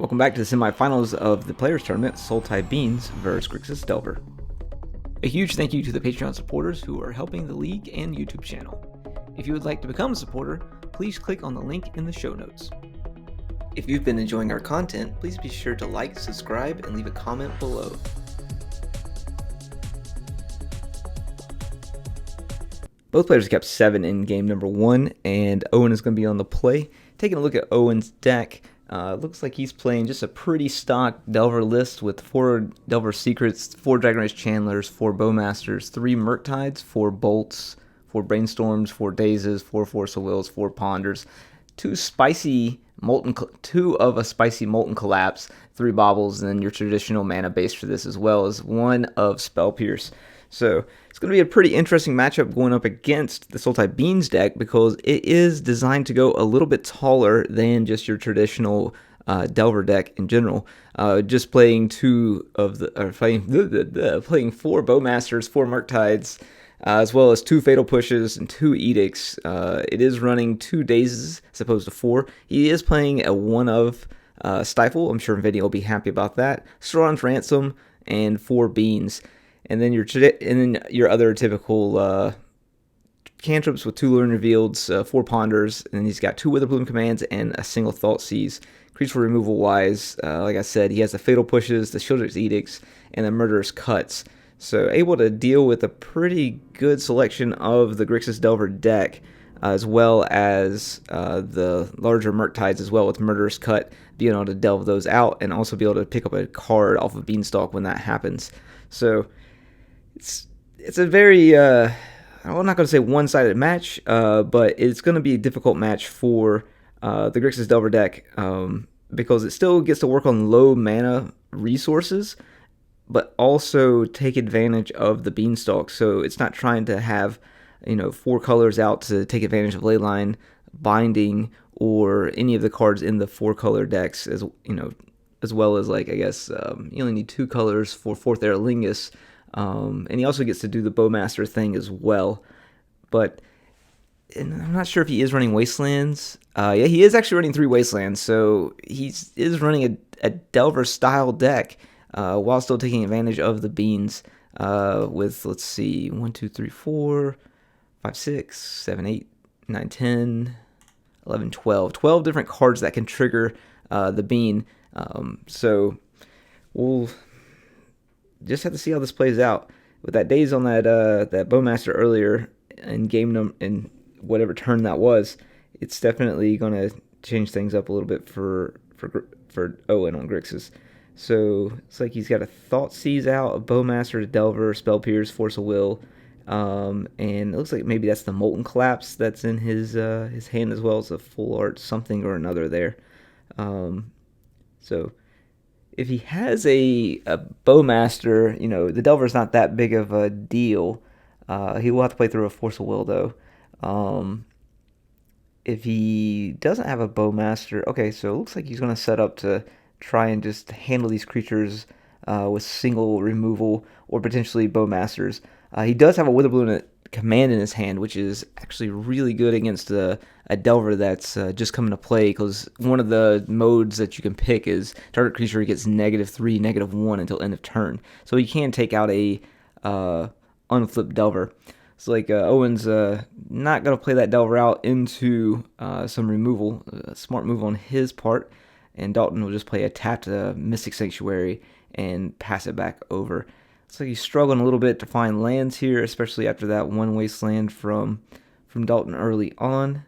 Welcome back to the semifinals of the Players Tournament, Sultai Beans vs Grixis Delver. A huge thank you to the Patreon supporters who are helping the league and YouTube channel. If you would like to become a supporter, please click on the link in the show notes. If you've been enjoying our content, please be sure to like, subscribe, and leave a comment below. Both players kept 7 in game number 1, and Owen is going to be on the play. Taking a look at Owen's deck, looks like he's playing just a pretty stock Delver list with 4 Delver Secrets, 4 Dragon Race Chandlers, 4 Bowmasters, 3 Murktides, 4 Bolts, 4 Brainstorms, 4 Dazes, 4 Force of Wills, 4 Ponders, 2 of a spicy Molten Collapse, 3 Baubles, and then your traditional mana base for this, as well as 1 of Spell Pierce. So it's going to be a pretty interesting matchup going up against the Sultai Beans deck because it is designed to go a little bit taller than just your traditional Delver deck in general. Just playing playing 4 Bowmasters, 4 Murktides, as well as 2 Fatal Pushes and 2 Edicts. It is running 2 Dazes as opposed to 4. He is playing a 1 of Stifle. I'm sure Vinny will be happy about that. Sauron's Ransom and 4 Beans. And then your other typical cantrips with 2 Learn Revealeds, 4 Ponders, and then he's got 2 Witherbloom Commands and a single Thoughtseize. Creature removal wise, like I said, he has the Fatal Pushes, the Shieldred's Edicts, and the Murderous Cuts. So able to deal with a pretty good selection of the Grixis Delver deck, as well as the larger Murktides as well with Murderous Cut, being able to delve those out and also be able to pick up a card off of Beanstalk when that happens. So it's a very, I'm not going to say one-sided match, but it's going to be a difficult match for the Grixis Delver deck because it still gets to work on low mana resources, but also take advantage of the Beanstalk. So it's not trying to have 4 colors out to take advantage of Leyline, Binding, or any of the cards in the 4-color decks, as well as you only need 2 colors for 4th Aerolingus. And he also gets to do the Bowmaster thing as well. But I'm not sure if he is running Wastelands. Yeah, he is actually running 3 Wastelands. So he is running a Delver-style deck while still taking advantage of the Beans with, let's see, 1, 2, 3, 4, 5, 6, 7, 8, 9, 10, 11, 12. 12 different cards that can trigger the Bean. So we'll just have to see how this plays out. With that Daze on that Bowmaster earlier in in whatever turn that was, it's definitely going to change things up a little bit for Owen on Grixis. So it's like he's got a Thoughtseize out, a Bowmaster, a Delver, Spell Pierce, Force of Will, and it looks like maybe that's the Molten Collapse that's in his hand, as well as a full art something or another there. So if he has a Bowmaster, the Delver's not that big of a deal. He will have to play through a Force of Will, though. If he doesn't have a Bowmaster, okay, so it looks like he's going to set up to try and just handle these creatures with single removal or potentially Bowmasters. He does have a Witherbloom Command in his hand, which is actually really good against a Delver that's just coming to play, because one of the modes that you can pick is target creature gets -3, -1 until end of turn. So he can take out a unflipped Delver. So Owen's not going to play that Delver out into some removal. A smart move on his part. And Dalton will just play a tapped Mystic Sanctuary and pass it back over. Looks like he's struggling a little bit to find lands here, especially after that 1 Wasteland from Dalton early on.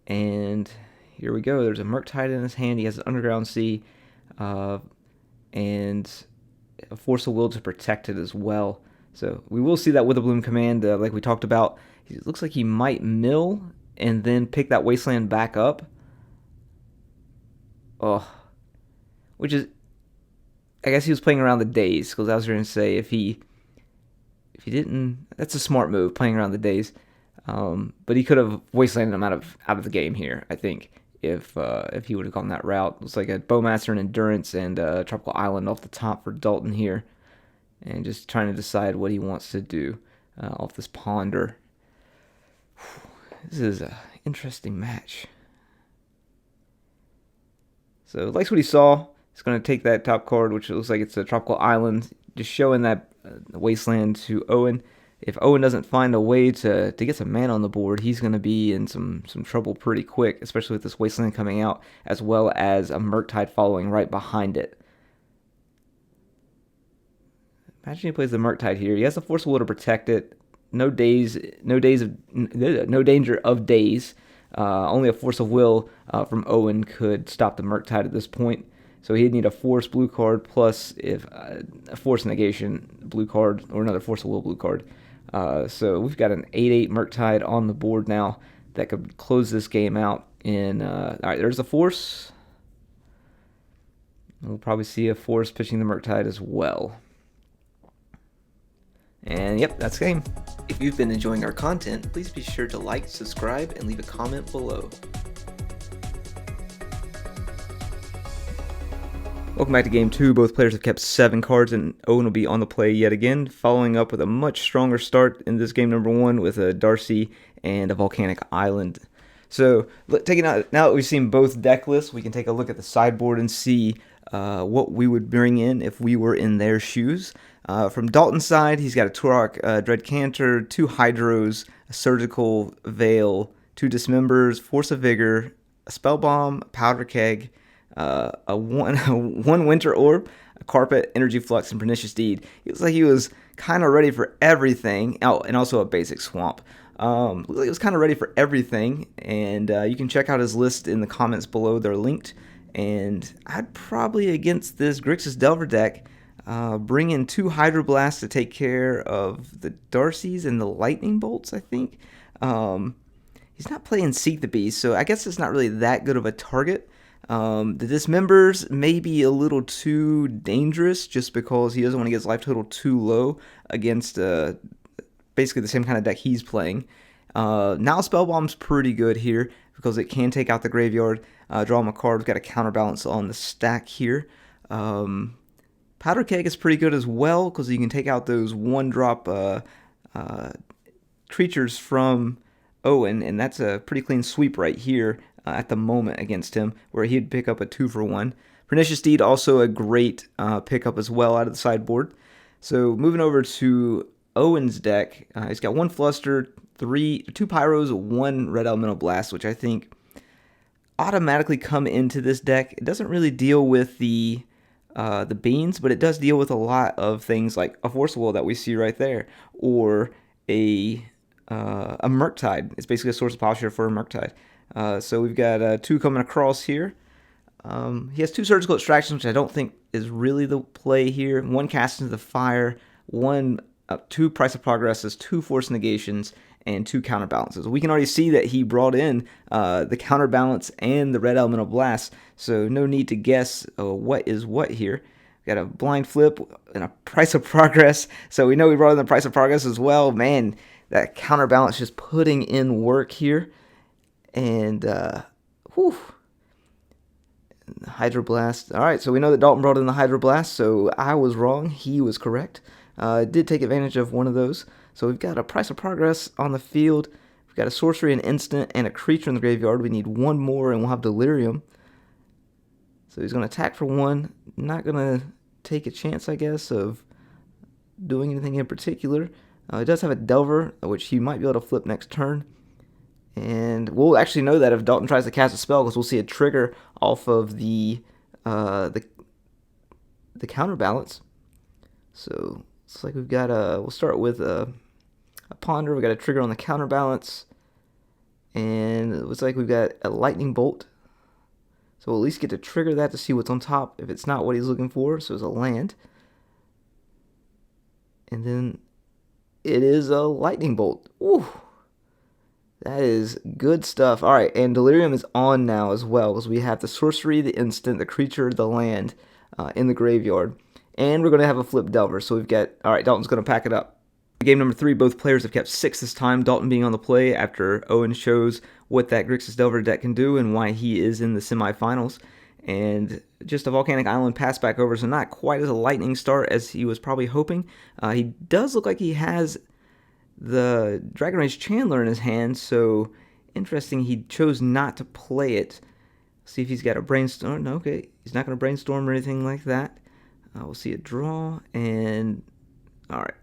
And here we go. There's a Murktide in his hand. He has an Underground Sea and a Force of Will to protect it as well. So we will see that Witherbloom Command, like we talked about. It looks like he might mill and then pick that Wasteland back up. Oh, which is, I guess he was playing around the days, because I was going to say if he didn't, that's a smart move, playing around the days. But he could have Wastelanded him out of the game here, I think, if he would have gone that route. Looks like a Bowmaster and Endurance and Tropical Island off the top for Dalton here, and just trying to decide what he wants to do off this Ponder. This is an interesting match. So likes what he saw. He's going to take that top card, which looks like it's a tropical island, just showing that wasteland to Owen. If Owen doesn't find a way to get some mana on the board, he's going to be in some trouble pretty quick, especially with this wasteland coming out, as well as a Murktide following right behind it. Imagine he plays the Murktide here. He has the Force of Will to protect it. No danger of days. Only a Force of Will from Owen could stop the Murktide at this point. So he'd need a Force blue card plus if a Force negation blue card or another Force of Will blue card. So we've got an 8/8 Murktide on the board now that could close this game out. All right, there's the Force. We'll probably see a Force pitching the Murktide as well. And yep, that's the game. If you've been enjoying our content, please be sure to like, subscribe, and leave a comment below. Welcome back to Game 2. Both players have kept 7 cards, and Owen will be on the play yet again, following up with a much stronger start in this game number 1 with a Darcy and a Volcanic Island. So, now that we've seen both deck lists, we can take a look at the sideboard and see what we would bring in if we were in their shoes. From Dalton's side, he's got a Turok Dread Canter, 2 Hydros, a Surgical Veil, 2 Dismembers, Force of Vigor, a Spell Bomb, Powder Keg, a one Winter Orb, a Carpet, Energy Flux, and Pernicious Deed. It looks like he was kind of ready for everything. Oh, and also a basic Swamp. Looks like he was kind of ready for everything, and you can check out his list in the comments below. They're linked. And I'd probably, against this Grixis Delver deck, bring in 2 Hydroblasts to take care of the Darcys and the Lightning Bolts, I think. He's not playing Seek the Beast, so I guess it's not really that good of a target. The Dismembers may be a little too dangerous just because he doesn't want to get his life total too low against basically the same kind of deck he's playing. Now Spellbomb's pretty good here because it can take out the graveyard, draw him a card. We've got a counterbalance on the stack here. Powder Keg is pretty good as well because you can take out those 1-drop creatures from Owen, and that's a pretty clean sweep right here at the moment against him, where he'd pick up a 2-for-1. Pernicious Deed, also a great pickup as well out of the sideboard. So moving over to Owen's deck, he's got 1 Fluster, 2 Pyros, 1 Red Elemental Blast, which I think automatically come into this deck. It doesn't really deal with the beans, but it does deal with a lot of things like a Force of Will that we see right there, or a Murktide. It's basically a source of power for a Murktide. So we've got 2 coming across here. He has 2 Surgical Extractions, which I don't think is really the play here. 1 Cast into the Fire, 2 Price of Progresses, 2 Force Negations, and 2 Counterbalances. We can already see that he brought in the Counterbalance and the Red Elemental Blast, so no need to guess what is what here. We've got a Blind Flip and a Price of Progress, so we know we brought in the Price of Progress as well. Man, that Counterbalance just putting in work here. And, Hydroblast. All right, so we know that Dalton brought in the Hydroblast, so I was wrong. He was correct. Did take advantage of one of those. So we've got a Price of Progress on the field. We've got a Sorcery, an Instant, and a creature in the graveyard. We need 1 more, and we'll have Delirium. So he's going to attack for 1. Not going to take a chance, I guess, of doing anything in particular. He does have a Delver, which he might be able to flip next turn. And we'll actually know that if Dalton tries to cast a spell, because we'll see a trigger off of the counterbalance. So it's like we've got we'll start with a Ponder. We've got a trigger on the counterbalance, and it looks like we've got a Lightning Bolt. So we'll at least get to trigger that to see what's on top if it's not what he's looking for. So it's a land, and then it is a Lightning Bolt. Ooh. That is good stuff. All right, and Delirium is on now as well, because we have the Sorcery, the Instant, the Creature, the Land in the graveyard. And we're going to have a Flip Delver. So we've got, all right, Dalton's going to pack it up. Game number 3, both players have kept 6 this time. Dalton being on the play after Owen shows what that Grixis Delver deck can do and why he is in the semifinals. And just a Volcanic Island pass back over, so not quite as a lightning start as he was probably hoping. He does look like he has the Dragon Rage Chandler in his hand, so interesting he chose not to play it. See if he's got a brainstorm. No, okay, he's not going to brainstorm or anything like that. We'll see a draw, and all right,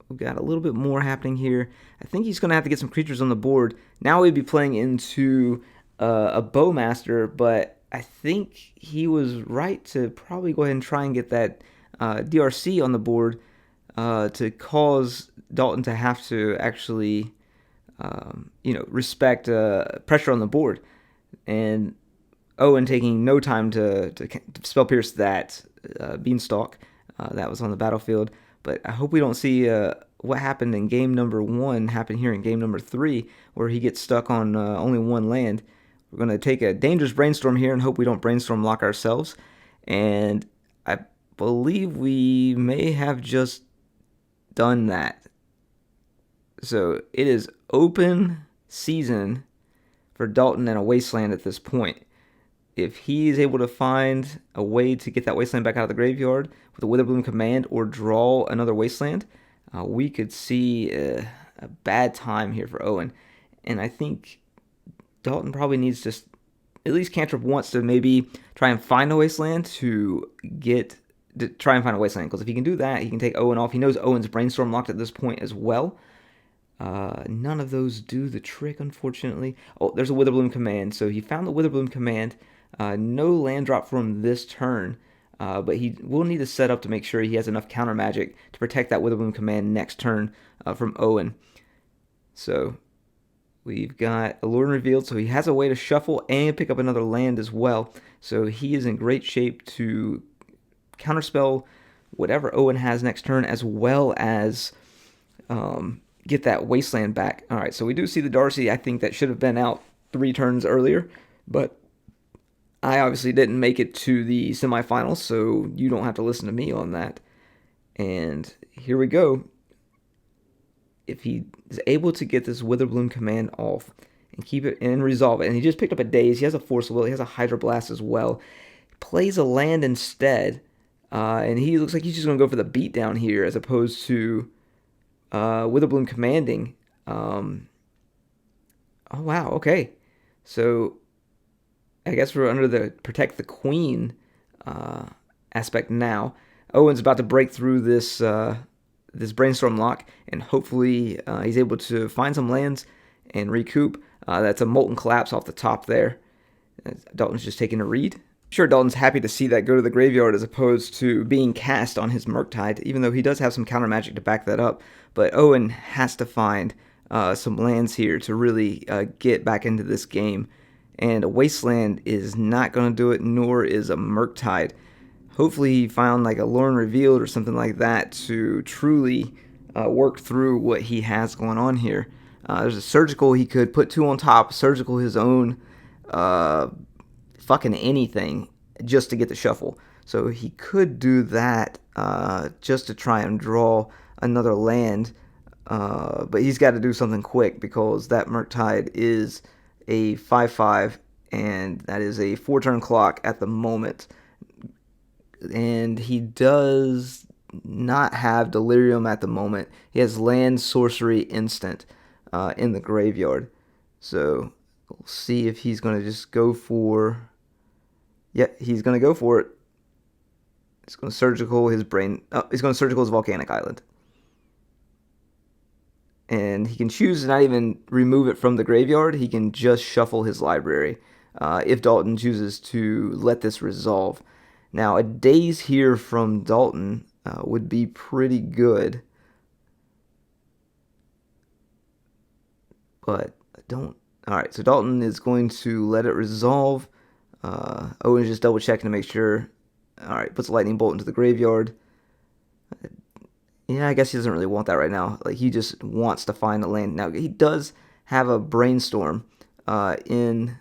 we've got a little bit more happening here. I think he's going to have to get some creatures on the board. Now we'd be playing into a Bowmaster, but I think he was right to probably go ahead and try and get that DRC on the board to cause Dalton to have to actually, respect pressure on the board. And Owen taking no time to spell pierce that Beanstalk that was on the battlefield. But I hope we don't see what happened in game number 1 happen here in game number 3, where he gets stuck on only one land. We're going to take a dangerous brainstorm here and hope we don't brainstorm lock ourselves. And I believe we may have just done that. So it is open season for Dalton and a Wasteland at this point. If he is able to find a way to get that Wasteland back out of the graveyard with a Witherbloom command or draw another Wasteland, we could see a bad time here for Owen. And I think Dalton probably needs to at least cantrip once to maybe try and find a Wasteland try and find a Wasteland. Because if he can do that, he can take Owen off. He knows Owen's Brainstorm locked at this point as well. None of those do the trick, unfortunately. Oh, there's a Witherbloom command. So he found the Witherbloom command. No land drop from this turn, but he will need to set up to make sure he has enough counter magic to protect that Witherbloom command next turn from Owen. So we've got Allure revealed, so he has a way to shuffle and pick up another land as well. So he is in great shape to counterspell whatever Owen has next turn, as well as get that Wasteland back. All right, so we do see the Darcy. I think that should have been out 3 turns earlier, but I obviously didn't make it to the semifinals, so you don't have to listen to me on that. And here we go. If he is able to get this Witherbloom command off and keep it and resolve it, and he just picked up a Daze, he has a Force of Will, he has a Hydro Blast as well. He plays a land instead, and he looks like he's just going to go for the beatdown here as opposed to Witherbloom commanding. Oh, wow, okay. So I guess we're under the Protect the Queen aspect now. Owen's about to break through this Brainstorm lock, and hopefully he's able to find some lands and recoup. That's a Molten Collapse off the top there. Dalton's just taking a read. Sure, Dalton's happy to see that go to the graveyard as opposed to being cast on his Murktide, even though he does have some counter magic to back that up. But Owen has to find some lands here to really get back into this game. And a Wasteland is not going to do it, nor is a Murktide. Hopefully he found like a Lorne Revealed or something like that to truly work through what he has going on here. There's a Surgical he could put 2 on top, Surgical his own fucking anything just to get the shuffle. So he could do that just to try and draw another land. But he's got to do something quick because that Murktide is a 5/5, and that is a 4-turn clock at the moment. And he does not have Delirium at the moment. He has Land, Sorcery, Instant in the graveyard. So we'll see if he's going to just go for... Yeah, he's going to go for it. He's going to Surgical his brain... Oh, he's going to Surgical his Volcanic Island. And he can choose to not even remove it from the graveyard. He can just shuffle his library if Dalton chooses to let this resolve. Now, a Daze here from Dalton would be pretty good. But I don't... Alright, so Dalton is going to let it resolve. Owen's just double checking to make sure. Alright, puts a Lightning Bolt into the graveyard. Yeah, I guess he doesn't really want that right now. Like, he just wants to find a land. Now, he does have a Brainstorm in...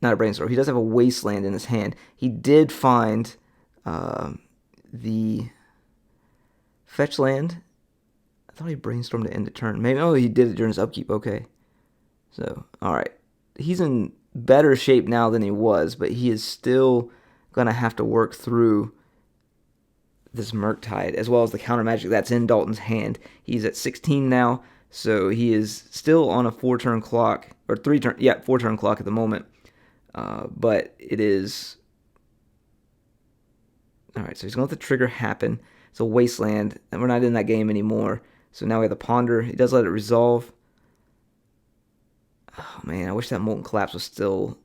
Not a Brainstorm. He does have a Wasteland in his hand. He did find the Fetch Land. I thought he Brainstormed to end the turn. Maybe, oh, he did it during his upkeep. Okay. So, alright. He's in better shape now than he was, but he is still going to have to work through this Murktide, as well as the counter magic that's in Dalton's hand. He's at 16 now, so he is still on a 4-turn clock, or 4-turn clock at the moment. but it is... Alright, so he's going to let the trigger happen. It's a wasteland, and we're not in that game anymore. So now we have the Ponder. He does let it resolve. Oh man, I wish that Molten Collapse was still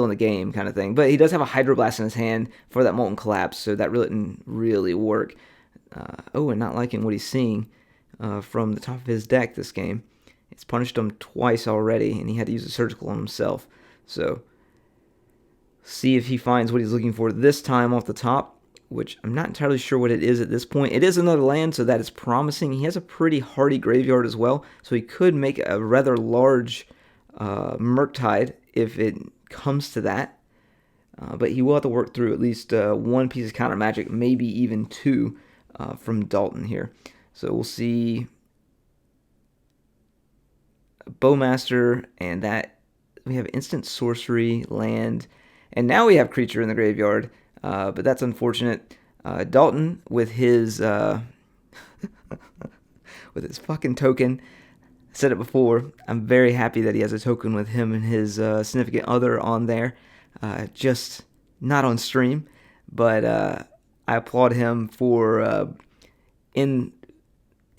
in the game kind of thing. But he does have a Hydroblast in his hand for that Molten Collapse, so that really didn't really work. And not liking what he's seeing from the top of his deck this game. It's punished him twice already, and he had to use a Surgical on himself. So, see if he finds what he's looking for this time off the top, which I'm not entirely sure what it is at this point. It is another land, so that is promising. He has a pretty hardy graveyard as well, so he could make a rather large Murktide if it comes to that. But he will have to work through at least one piece of counter magic, maybe even two from Dalton here. So we'll see Bowmaster, and that we have instant sorcery, land, and now we have creature in the graveyard. But that's unfortunate. Dalton with his with his fucking token. I said it before. I'm very happy that he has a token with him and his significant other on there. Just not on stream, but I applaud him for in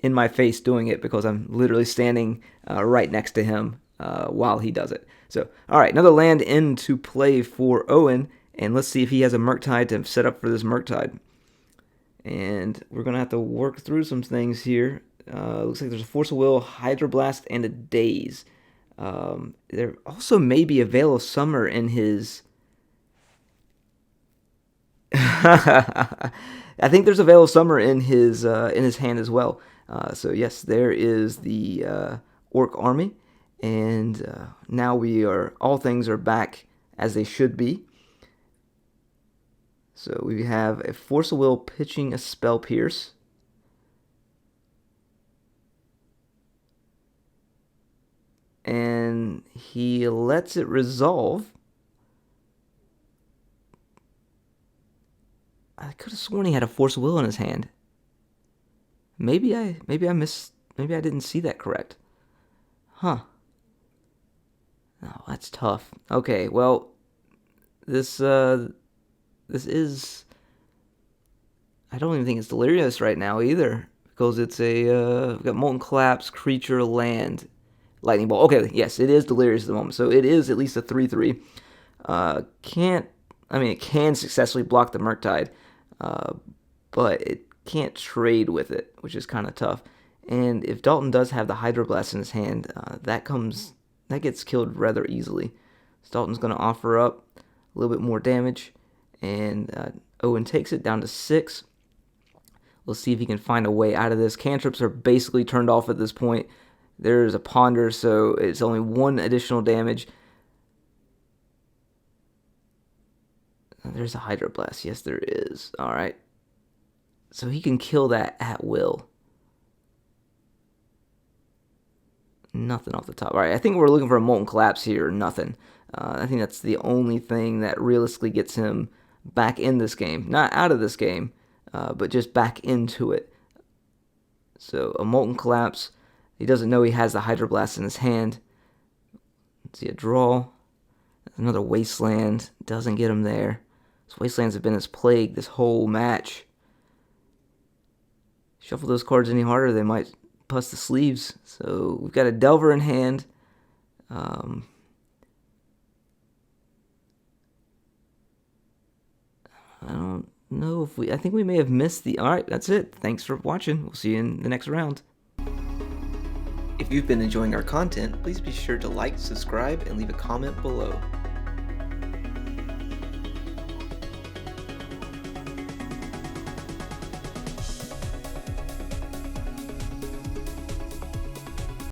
my face doing it, because I'm literally standing right next to him while he does it. So, all right, another land into play for Owen. And let's see if he has a Murktide to set up for this Murktide. And we're going to have to work through some things here. Looks like there's a Force of Will, Hydroblast, and a Daze. There also may be a Veil of Summer in his... I think there's a Veil of Summer in his hand as well. So yes, there is the Orc army. And now all things are back as they should be. So we have a Force of Will pitching a Spell Pierce. And he lets it resolve. I could have sworn he had a Force of Will in his hand. Maybe I didn't see that correct. Huh. Oh, that's tough. Okay, well, this is... I don't even think it's Delirious right now either, because it's we've got Molten Collapse, creature, land, Lightning Bolt. Okay, yes, it is Delirious at the moment, so it is at least a 3/3. It can successfully block the Murktide, but it can't trade with it, which is kind of tough. And if Dalton does have the Hydroblast in his hand, that gets killed rather easily. So Dalton's going to offer up a little bit more damage, and Owen takes it down to 6. We'll see if he can find a way out of this. Cantrips are basically turned off at this point. There's a Ponder, so it's only 1 additional damage. There's a Hydroblast. Yes, there is. All right. So he can kill that at will. Nothing off the top. All right, I think we're looking for a Molten Collapse here. Nothing. I think that's the only thing that realistically gets him back in this game. Not out of this game, but just back into it. So a Molten Collapse. He doesn't know he has the Hydroblast in his hand. Let's see, a draw. Another Wasteland. Doesn't get him there. Those Wastelands have been his plague this whole match. Shuffle those cards any harder, they might plus the sleeves. So we've got a Delver in hand. I don't know if I think we may have missed the... Alright, that's it. Thanks for watching. We'll see you in the next round. If you've been enjoying our content, please be sure to like, subscribe, and leave a comment below.